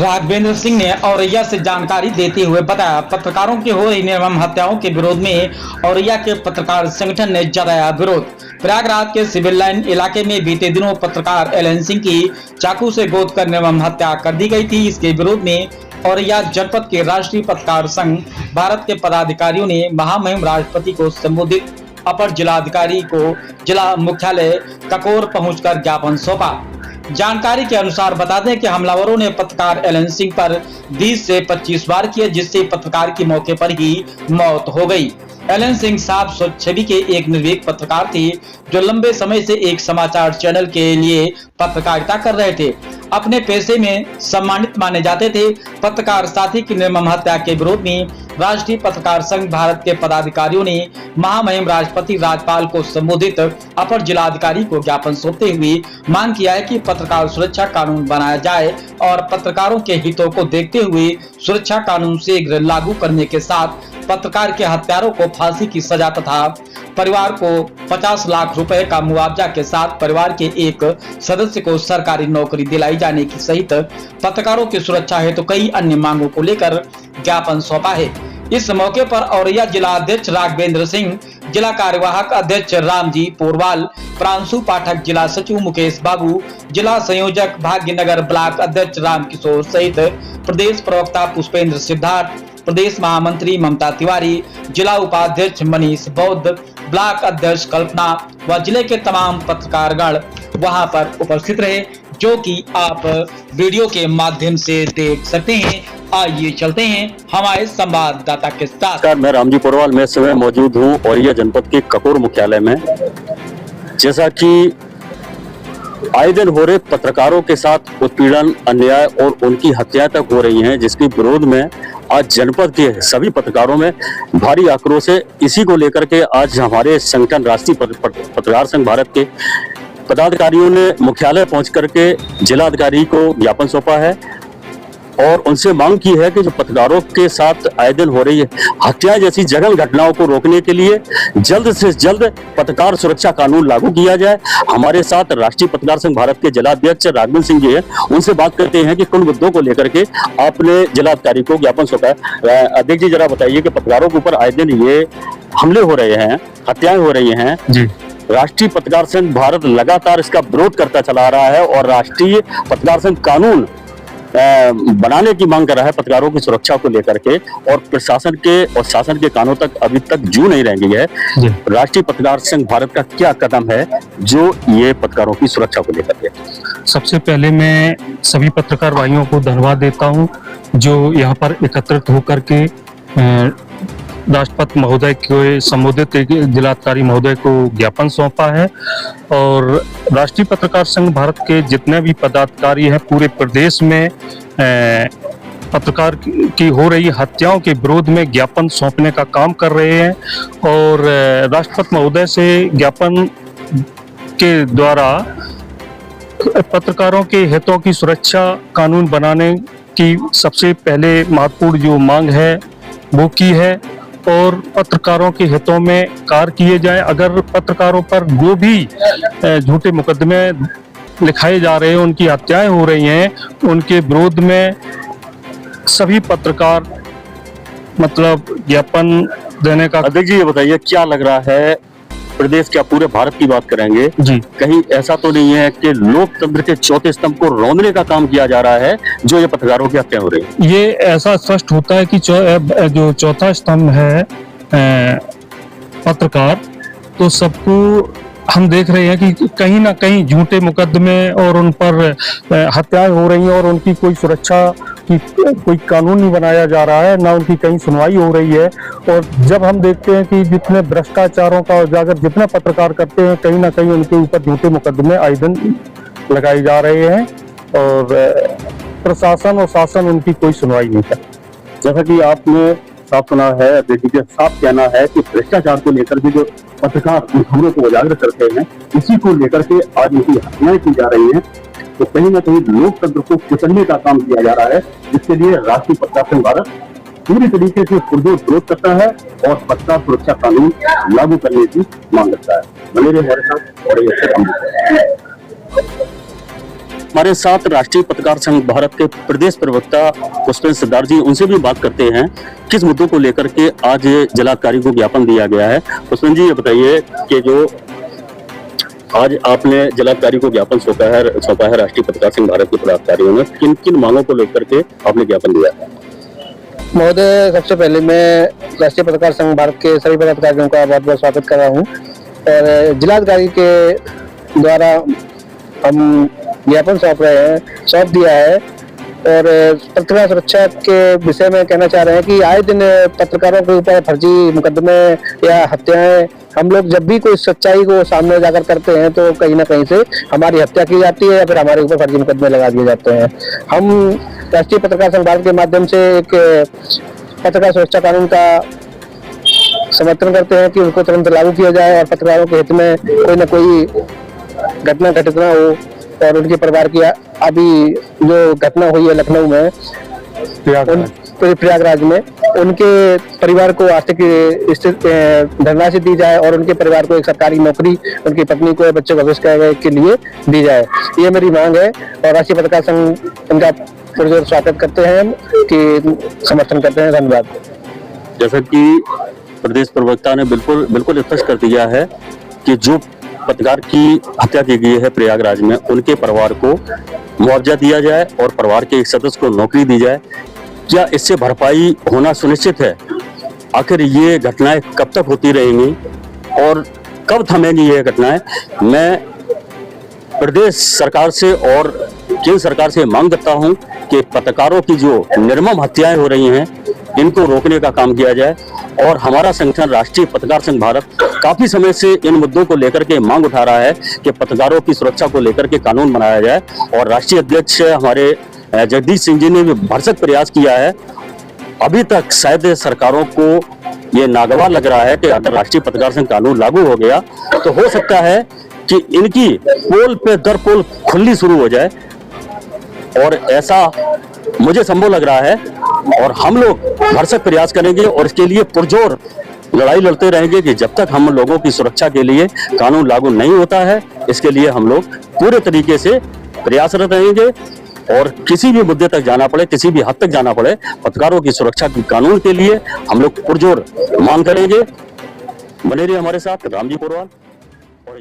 राघवेंद्र सिंह ने औरैया से जानकारी देते हुए बताया, पत्रकारों की हो रही निर्मम हत्याओं के विरोध में औरैया के पत्रकार संगठन ने जताया विरोध। प्रयागराज के सिविल लाइन इलाके में बीते दिनों पत्रकार एलन सिंह की चाकू से गोद कर निर्मम हत्या कर दी गई थी। इसके विरोध में औरैया जनपद के राष्ट्रीय पत्रकार संघ भारत के पदाधिकारियों ने महामहिम राष्ट्रपति को संबोधित अपर जिलाधिकारी को जिला मुख्यालय ककोर पहुंचकर ज्ञापन सौंपा। जानकारी के अनुसार बता दें कि हमलावरों ने पत्रकार एलन सिंह पर 20 से 25 वार किए, जिससे पत्रकार की मौके पर ही मौत हो गई। एलन सिंह साफ छवि के एक निर्भीक पत्रकार थे, जो लंबे समय से एक समाचार चैनल के लिए पत्रकारिता कर रहे थे। अपने पेशे में सम्मानित माने जाते थे। पत्रकार साथी की निर्मम हत्या के विरोध में राष्ट्रीय पत्रकार संघ भारत के पदाधिकारियों ने महामहिम राष्ट्रपति राज्यपाल को संबोधित अपर जिलाधिकारी को ज्ञापन सौंपते हुए मांग किया है कि पत्रकार सुरक्षा कानून बनाया जाए और पत्रकारों के हितों को देखते हुए सुरक्षा कानून शीघ्र लागू करने के साथ पत्रकार के हत्यारों को फांसी की सजा तथा परिवार को 50 लाख रुपए का मुआवजा के साथ परिवार के एक सदस्य को सरकारी नौकरी दिलाई जाने की सहित पत्रकारों की सुरक्षा हेतु कई अन्य मांगों को लेकर ज्ञापन सौंपा है। इस मौके पर औरैया जिला अध्यक्ष राघवेंद्र सिंह, जिला कार्यवाहक अध्यक्ष रामजी पोरवाल, प्रांशु पाठक, जिला सचिव मुकेश बाबू, जिला संयोजक भाग्यनगर ब्लॉक अध्यक्ष रामकिशोर सहित प्रदेश प्रवक्ता पुष्पेंद्र सिद्धार्थ, प्रदेश महामंत्री ममता तिवारी, जिला उपाध्यक्ष मनीष बौद्ध, ब्लॉक अध्यक्ष कल्पना व जिले के तमाम पत्रकारगण वहां पर उपस्थित रहे, जो कि आप वीडियो के माध्यम से देख सकते हैं। आइए चलते हैं हमारे संवाददाता के साथ। मैं रामजी पोरवाल में इस समय मौजूद हूँ औरैया जनपद के ककोर मुख्यालय में। जैसा कि आए दिन हो रहे पत्रकारों के साथ उत्पीड़न, अन्याय और उनकी हत्याएं तक हो रही हैं, जिसके विरोध में आज जनपद के सभी पत्रकारों में भारी आक्रोश है। इसी को लेकर के आज हमारे संगठन राष्ट्रीय पत्रकार संघ भारत के पदाधिकारियों ने मुख्यालय पहुंच करके जिलाधिकारी को ज्ञापन सौंपा है और उनसे मांग की है कि जो पत्रकारों के साथ आए दिन हो रही है हत्याएं जैसी जघन्य घटनाओं को रोकने के लिए जल्द से जल्द पत्रकार सुरक्षा कानून लागू किया जाए। हमारे साथ राष्ट्रीय पत्रकार संघ भारत के जिलाध्यक्ष राघवेंद्र सिंह जी हैं, उनसे बात करते हैं कि किन मुद्दों को लेकर के आपने जिलाधिकारी को ज्ञापन सौंपा है। अध्यक्ष जी, जरा बताइए कि पत्रकारों के ऊपर आए दिन ये हमले हो रहे हैं, हत्याएं हो रही हैं जी। राष्ट्रीय पत्रकार संघ भारत लगातार इसका विरोध करता चला आ रहा है और राष्ट्रीय पत्रकार संघ कानून बनाने की मांग कर रहा है पत्रकारों की सुरक्षा को लेकर के, और प्रशासन के और शासन के कानों तक अभी तक जू नहीं रंगी है। राष्ट्रीय पत्रकार संघ भारत का क्या कदम है जो ये पत्रकारों की सुरक्षा को लेकर के? सबसे पहले मैं सभी पत्रकार भाइयों को धन्यवाद देता हूं जो यहाँ पर एकत्रित होकर के राष्ट्रपति महोदय के संबोधित जिलाधिकारी महोदय को ज्ञापन सौंपा है। और राष्ट्रीय पत्रकार संघ भारत के जितने भी पदाधिकारी हैं पूरे प्रदेश में पत्रकार की हो रही हत्याओं के विरोध में ज्ञापन सौंपने का काम कर रहे हैं और राष्ट्रपति महोदय से ज्ञापन के द्वारा पत्रकारों के हितों की सुरक्षा कानून बनाने की सबसे पहले महत्वपूर्ण जो मांग है वो की है और पत्रकारों के हितों में कार्य किए जाए। अगर पत्रकारों पर जो भी झूठे मुकदमे लिखाए जा रहे हैं, उनकी हत्याएं हो रही हैं, उनके विरोध में सभी पत्रकार मतलब ज्ञापन देने का। अध्यक्ष जी, ये बताइए क्या लग रहा है, प्रदेश क्या पूरे भारत की बात करेंगे जी, कहीं ऐसा तो नहीं है कि लोकतंत्र के चौथे स्तंभ को रौंदने का काम किया जा रहा है जो ये पत्रकारों की हत्या हो रही है? ये ऐसा स्पष्ट होता है कि जो चौथा स्तंभ है पत्रकार, तो सबको हम देख रहे हैं कि कहीं ना कहीं झूठे मुकदमे और उन पर हत्याएं हो रही हैं और उनकी कोई सुरक्षा की कोई कानून नहीं बनाया जा रहा है, ना उनकी कहीं सुनवाई हो रही है। और जब हम देखते हैं कि जितने भ्रष्टाचारों का उजागर जितने पत्रकार करते हैं, कहीं ना कहीं उनके ऊपर झूठे मुकदमे आए दिन लगाए जा रहे हैं और प्रशासन और शासन उनकी कोई सुनवाई नहीं करता। जैसा कि आपने साफ सुना है, अध्यक्ष जी साफ कहना है कि भ्रष्टाचार को लेकर के जो पत्रकार उन खबरों को उजागर करते हैं, इसी को लेकर के आज उनकी हत्याएं की जा रही हैं, तो कहीं ना कहीं लोकतंत्र को कुचलने का काम किया जा रहा है, जिसके लिए राष्ट्रीय पत्रकार संघ भारत पूरी तरीके से पुरजोर विरोध करता है और पत्रकार सुरक्षा कानून लागू करने की मांग करता है। बने रहिए हमारे साथ और हमारे साथ राष्ट्रीय पत्रकार संघ भारत के प्रदेश प्रवक्ता पुष्पेंद्र सरदार जी, उनसे भी बात करते हैं किस मुद्दों को लेकर के आज जिलाधिकारी को ज्ञापन दिया गया है। पुष्पेंद्र जी, ये बताइए कि जो आज आपने जिलाधिकारी को ज्ञापन सौंपा है राष्ट्रीय पत्रकार संघ भारत के पदाधिकारियों ने, किन किन मांगों को लेकर के आपने ज्ञापन दिया? महोदय, सबसे पहले मैं राष्ट्रीय पत्रकार संघ भारत के सभी पदाधिकारियों का बहुत बहुत स्वागत कर रहा हूँ और जिलाधिकारी के द्वारा हम ज्ञापन सौंप दिया है और पत्रकार सुरक्षा के विषय में कहना चाह रहे हैं कि आए दिन पत्रकारों के ऊपर फर्जी मुकदमे या हत्याएं, हम लोग जब भी कोई सच्चाई को सामने जाकर करते हैं तो कहीं ना कहीं से हमारी हत्या की जाती है या फिर हमारे ऊपर फर्जी मुकदमे लगा दिए जाते हैं। हम राष्ट्रीय पत्रकार संघ भारत के माध्यम से एक पत्रकार सुरक्षा कानून का समर्थन करते हैं कि उनको तुरंत लागू किया जाए और पत्रकारों के हित में कोई न कोई घटना घटित ना हो और उनके परिवार की अभी जो घटना हुई है लखनऊ में, प्रयागराज में, उनके परिवार को आर्थिक धनराशि दी जाए और उनके परिवार को एक सरकारी नौकरी, उनकी पत्नी को, बच्चे को भविष्य के लिए दी जाए। ये मेरी मांग है और राष्ट्रीय पत्रकार संघ उनका पुरजोर स्वागत करते हैं कि समर्थन करते हैं। धन्यवाद। जैसा कि प्रदेश प्रवक्ता ने बिल्कुल स्पष्ट कर दिया है कि जो पत्रकार की हत्या की गई है प्रयागराज में, उनके परिवार को मुआवजा दिया जाए और परिवार के एक सदस्य को नौकरी दी जाए। क्या इससे भरपाई होना सुनिश्चित है? आखिर ये घटनाएं कब तक होती रहेंगी और कब थमेंगी ये घटनाएं? मैं प्रदेश सरकार से और केंद्र सरकार से मांग करता हूं कि पत्रकारों की जो निर्मम हत्याएं हो रही हैं, इनको रोकने का काम किया जाए और हमारा संगठन राष्ट्रीय पत्रकार संघ भारत काफी समय से इन मुद्दों को लेकर के मांग उठा रहा है कि पत्रकारों की सुरक्षा को लेकर के कानून बनाया जाए और राष्ट्रीय अध्यक्ष हमारे जगदीश सिंह जी ने भी भरसक प्रयास किया है। अभी तक शायद सरकारों को ये नागवार लग रहा है कि अगर राष्ट्रीय पत्रकार संघ कानून लागू हो गया तो हो सकता है कि इनकी पोल पे दर पोल खुलनी शुरू हो जाए और ऐसा मुझे संभव लग रहा है और हम लोग भरसक प्रयास करेंगे और इसके लिए पुरजोर लड़ाई लड़ते रहेंगे कि जब तक हम लोगों की सुरक्षा के लिए कानून लागू नहीं होता है, इसके लिए हम लोग पूरे तरीके से प्रयासरत रहेंगे और किसी भी मुद्दे तक जाना पड़े, किसी भी हद तक जाना पड़े, पत्रकारों की सुरक्षा की कानून के लिए हम लोग पुरजोर मांग करेंगे। बने रहिए हमारे साथ। रामजी पुरवाल और